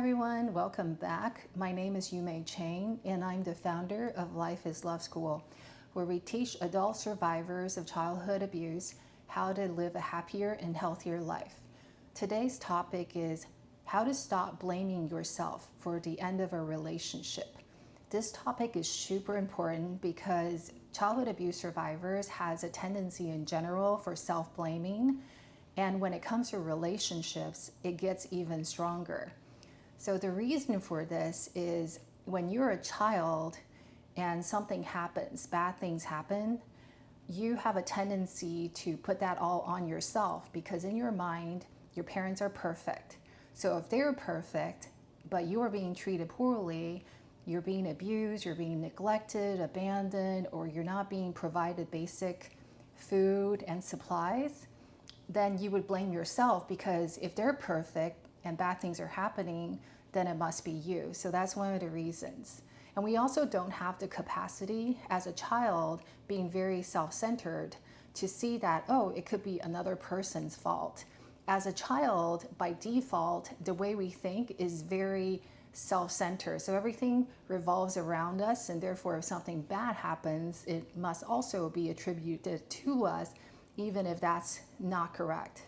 everyone, welcome back. My name is Yumei Chang and I'm the founder of Life is Love School, where we teach adult survivors of childhood abuse how to live a happier and healthier life. Today's topic is how to stop blaming yourself for the end of a relationship. This topic is super important because childhood abuse survivors has a tendency in general for self-blaming, and when it comes to relationships, it gets even stronger. So the reason for this is when you're a child and something happens, bad things happen, you have a tendency to put that all on yourself because in your mind, your parents are perfect. So if they're perfect, but you are being treated poorly, you're being abused, you're being neglected, abandoned, or you're not being provided basic food and supplies, then you would blame yourself because if they're perfect and bad things are happening, then it must be you. So that's one of the reasons. And we also don't have the capacity as a child being very self-centered to see that, oh, it could be another person's fault. As a child, by default, the way we think is very self-centered. So everything revolves around us, and therefore if something bad happens, it must also be attributed to us, even if that's not correct.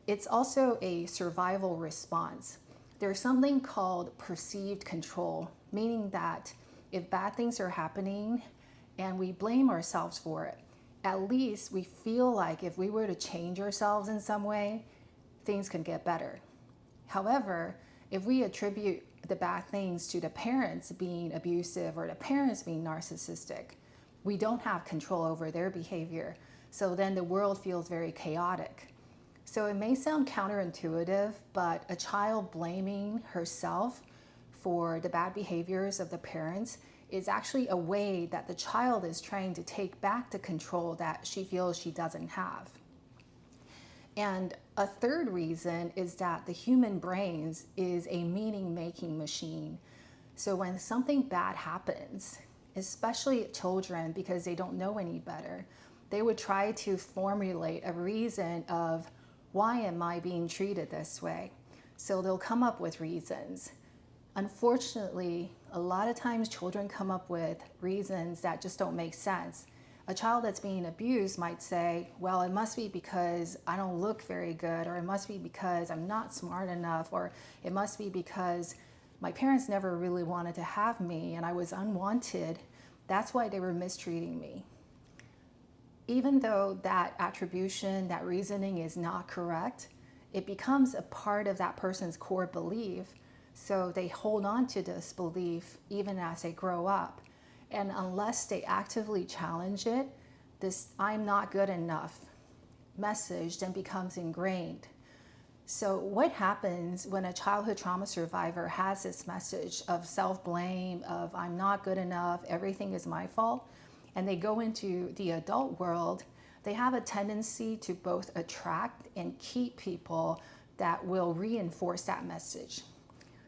It's also a survival response. There's something called perceived control, meaning that if bad things are happening and we blame ourselves for it, at least we feel like if we were to change ourselves in some way, things could get better. However, if we attribute the bad things to the parents being abusive or the parents being narcissistic, we don't have control over their behavior. So then the world feels very chaotic. So it may sound counterintuitive, but a child blaming herself for the bad behaviors of the parents is actually a way that the child is trying to take back the control that she feels she doesn't have. And a third reason is that the human brain is a meaning-making machine. So when something bad happens, especially children, because they don't know any better, they would try to formulate a reason of, why am I being treated this way? So they'll come up with reasons. Unfortunately, a lot of times children come up with reasons that just don't make sense. A child that's being abused might say, well, it must be because I don't look very good, or it must be because I'm not smart enough, or it must be because my parents never really wanted to have me and I was unwanted. That's why they were mistreating me. Even though that attribution, that reasoning is not correct, it becomes a part of that person's core belief. So they hold on to this belief even as they grow up. And unless they actively challenge it, this I'm not good enough message then becomes ingrained. So what happens when a childhood trauma survivor has this message of self-blame, of I'm not good enough, everything is my fault, and they go into the adult world, they have a tendency to both attract and keep people that will reinforce that message.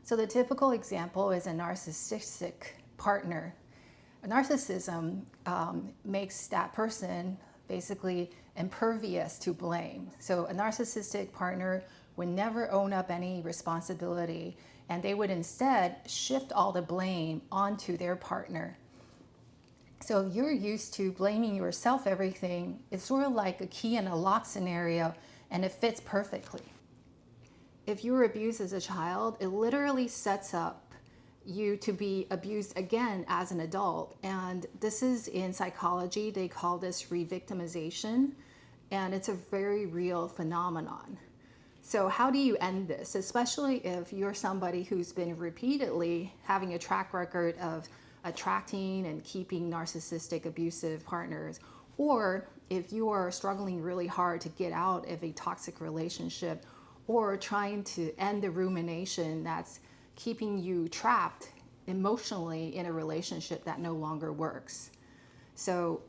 So the typical example is a narcissistic partner. Narcissism makes that person basically impervious to blame. So a narcissistic partner would never own up any responsibility, and they would instead shift all the blame onto their partner. So if you're used to blaming yourself everything, it's sort of like a key in a lock scenario, and it fits perfectly. If you were abused as a child, it literally sets up you to be abused again as an adult. And this is in psychology, they call this re-victimization, and it's a very real phenomenon. So how do you end this? Especially if you're somebody who's been repeatedly having a track record of attracting and keeping narcissistic abusive partners, or if you are struggling really hard to get out of a toxic relationship, or trying to end the rumination that's keeping you trapped emotionally in a relationship that no longer works. So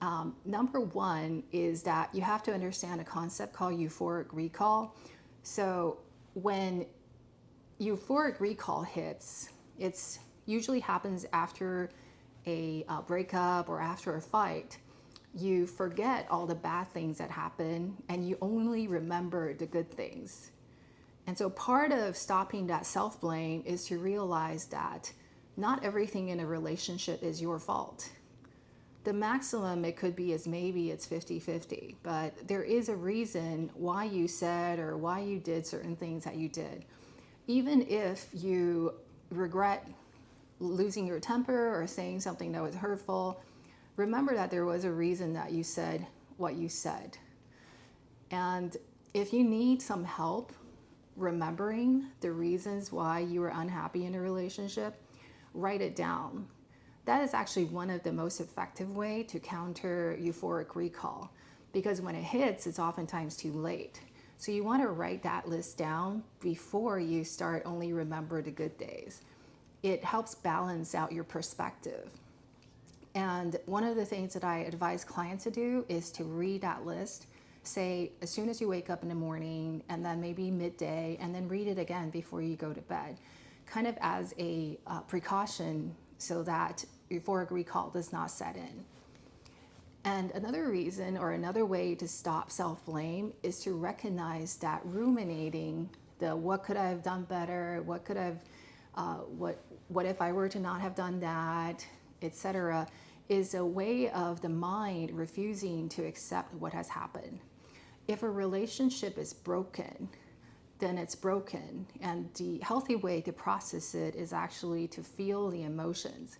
number one is that you have to understand a concept called euphoric recall. So when euphoric recall hits, it's usually happens after a breakup or after a fight. You forget all the bad things that happen and you only remember the good things. And so part of stopping that self-blame is to realize that not everything in a relationship is your fault. The maximum it could be is maybe it's 50-50, but there is a reason why you said or why you did certain things that you did. Even if you regret losing your temper or saying something that was hurtful, remember that there was a reason that you said what you said. And if you need some help remembering the reasons why you were unhappy in a relationship, write it down. That is actually one of the most effective way to counter euphoric recall, because when it hits, it's oftentimes too late. So you want to write that list down before you start only remember the good days. It helps balance out your perspective. And one of the things that I advise clients to do is to read that list, say as soon as you wake up in the morning, and then maybe midday, and then read it again before you go to bed, kind of as a precaution so that euphoric recall does not set in. And another reason or another way to stop self-blame is to recognize that ruminating, the what could I have done better, what if I were to not have done that, etc., is a way of the mind refusing to accept what has happened. If a relationship is broken, then it's broken. And the healthy way to process it is actually to feel the emotions.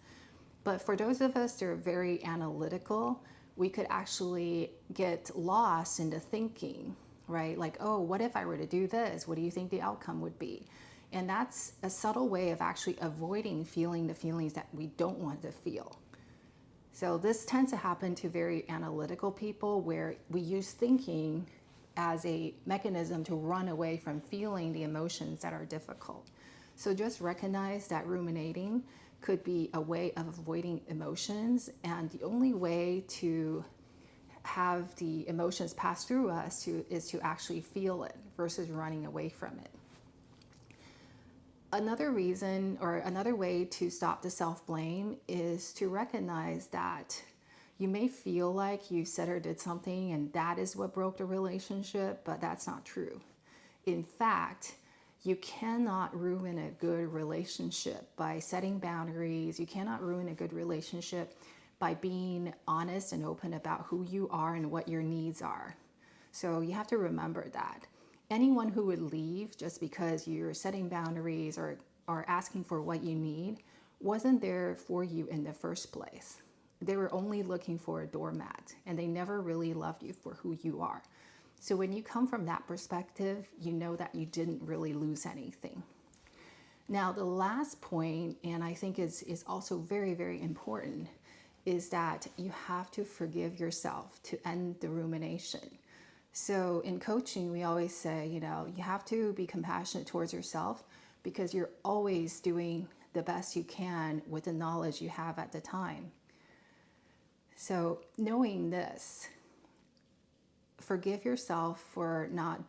But for those of us that are very analytical, we could actually get lost into thinking, right? Like, oh, what if I were to do this? What do you think the outcome would be? And that's a subtle way of actually avoiding feeling the feelings that we don't want to feel. So this tends to happen to very analytical people, where we use thinking as a mechanism to run away from feeling the emotions that are difficult. So just recognize that ruminating could be a way of avoiding emotions, and the only way to have the emotions pass through us is to actually feel it versus running away from it. Another reason or another way to stop the self-blame is to recognize that you may feel like you said or did something and that is what broke the relationship, but that's not true. In fact, you cannot ruin a good relationship by setting boundaries. You cannot ruin a good relationship by being honest and open about who you are and what your needs are. So you have to remember that. Anyone who would leave just because you're setting boundaries or asking for what you need wasn't there for you in the first place. They were only looking for a doormat, and they never really loved you for who you are. So when you come from that perspective, you know that you didn't really lose anything. Now, the last point, and I think is also very, very important, is that you have to forgive yourself to end the rumination. So in coaching, we always say, you have to be compassionate towards yourself, because you're always doing the best you can with the knowledge you have at the time. So knowing this, forgive yourself for not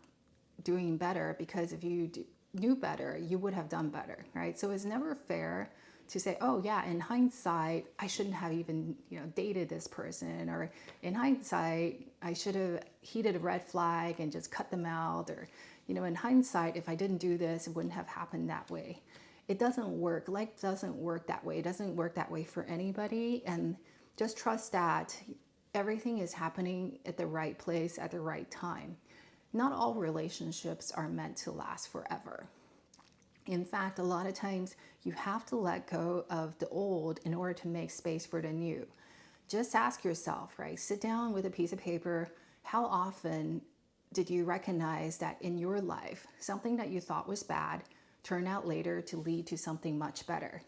doing better, because if you knew better, you would have done better, right? So it's never fair to say, oh yeah, in hindsight, I shouldn't have even dated this person, or in hindsight, I should have heeded a red flag and just cut them out, or in hindsight, if I didn't do this, it wouldn't have happened that way. It doesn't work. Life doesn't work that way. It doesn't work that way for anybody. And just trust that everything is happening at the right place at the right time. Not all relationships are meant to last forever. In fact, a lot of times you have to let go of the old in order to make space for the new. Just ask yourself, right? Sit down with a piece of paper. How often did you recognize that in your life, something that you thought was bad turned out later to lead to something much better?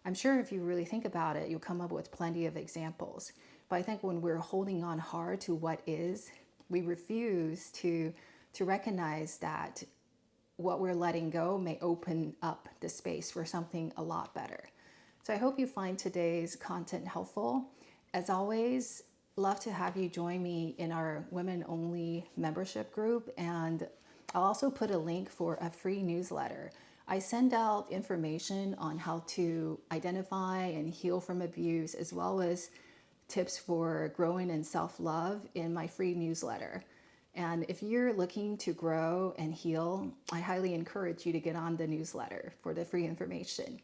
I'm sure if you really think about it, you'll come up with plenty of examples. But I think when we're holding on hard to what is, we refuse to recognize that what we're letting go may open up the space for something a lot better. So I hope you find today's content helpful. As always, love to have you join me in our women-only membership group, and I'll also put a link for a free newsletter. I send out information on how to identify and heal from abuse, as well as tips for growing in self-love in my free newsletter. And if you're looking to grow and heal, I highly encourage you to get on the newsletter for the free information.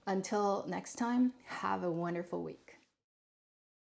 Until next time, have a wonderful week.